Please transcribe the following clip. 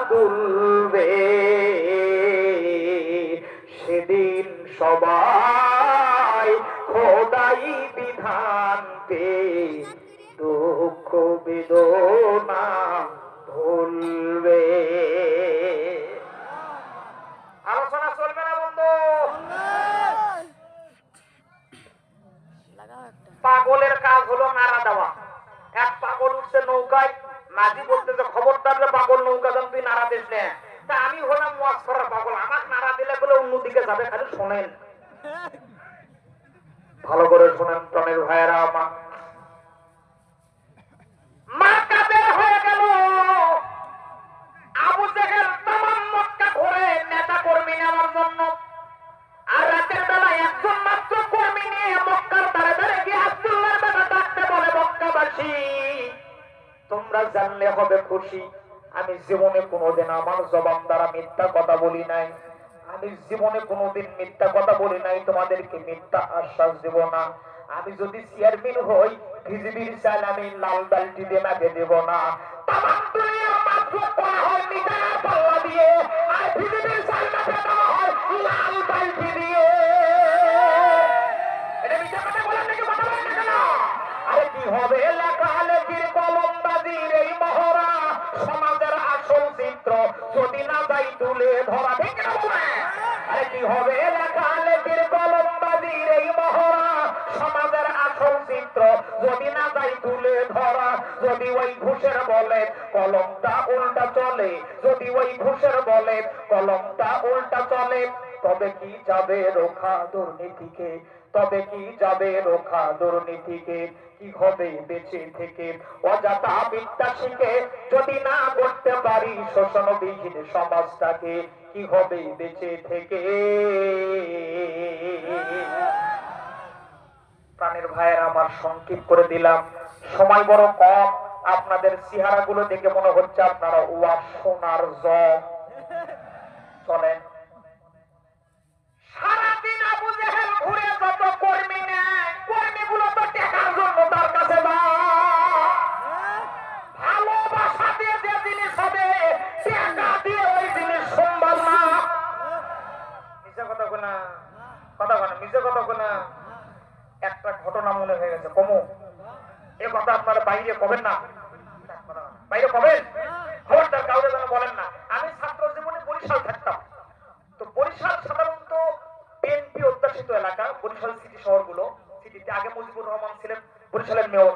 দুলবে সেদিন সবাই খোদাই বিধান পে দুঃখ বেদনা ভুলবে। আলোচনা চলবে না বন্ধু? পাগলের কাজ হলো নাড়া দেওয়া। এক পাগল উঠছে নৌকায়, মাঝি বলতেছে খবরদার রে পাগল, নৌকা যখন তুই নাড়া দিস না। তা আমি হলাম মস্করা পাগল, আমার নাড়া দিলে বলে অন্যদিকে যাবে। খালি শোনেন, ভালো করে শোনেন প্রাণের ভাইয়েরা আমার। মা কাদের হয়ে গেল, আবু জেহেল তামাম মক্কা ঘুরে নেতা কর্মী নেওয়ার জন্য, আর রাতের বেলা একজন মাত্র কর্মী নিয়ে মক্কার দ্বারে দ্বারে গিয়ে আব্দুল্লাহর বেটা ডাকতে বলে, মক্কাবাসী তোমরা জানলে হবে খুশি, আমি জীবনে কোনোদিন আমার জবান দ্বারা মিথ্যা কথা বলি নাই, আমি জীবনে কোনোদিন মিথ্যা কথা বলি নাই, তোমাদেরকে মিথ্যা আশ্বাস দেব না। আমি যদি চেয়ারম্যান হই, বিজেপির চাল আমি লাল বালতি দিয়ে মাকে দেব না। তামাম দুনিয়ার মাত্র করা হয় মিটার পাল্লা দিয়ে, আর বিজেপির চাল মাকে দেওয়া হয় লাল বালতি দিয়ে। এটা মিথ্যা কথা বলেন নাকি কথা বলেন না কেন? আরে কি হবে লেখালেখির কলমবাজির এই মহড়া, সমাজের আসল চিত্র যদি না যাই তুলে ধরা। ঠিক না বলে? আরে কি হবে লেখালেখির কলমবাজির এই মহড়া, সমাজের আসল চিত্র যদি না যাই তুলে ধরা। যদি ওই ঘুষের বলে কলমটা উল্টা চলে, যদি ওই ঘুষের বলে কলমটা উল্টা চলে, তবে কি যাবে রোখা দুর্নীতিকে, তবে কি যাবে রোখা দুর্নীতিকে। কি হবে বেঁচে থেকে অযথা বিদ্যা শিখে যদি না করতে পারি শোষণবিহীন সমাজটাকে, কি হবে বেঁচে থেকে। প্রাণের ভাইয়ের আমার সংক্ষেপ করে দিলাম, সময় বড় কম। আপনাদের চেহারা গুলো দেখে মনে হচ্ছে আপনারা ওয়াজ শোনার জম। চলেন, সারাদিন আবু জেহেল ঘুরে যত কর্মী নেয়, কর্মীগুলো তো টাকার জন্য তার কাছে ভালোবাসা দিয়ে যে জিনিস হবে, টাকা দিয়ে ওই জিনিস সম্ভব না। মিশা কথা বলে না, কথা বলে মিশা কথা বলে না। একটা ঘটনা মনে হয়ে গেছে, কমু এ কথা আপনারা বাইরে কবেন না, বাইরে কবেন, খবরদার কাউকে যেন বলেন না। আমি ছাত্র জীবনে বরিশাল থাকতাম, তো বরিশাল সাধারণত বিএনপি অধ্যাসিত এলাকা, বরিশাল সিটি শহরগুলো, সিটিতে আগে মুজিবুর রহমান ছিলেন বরিশালের মেয়র,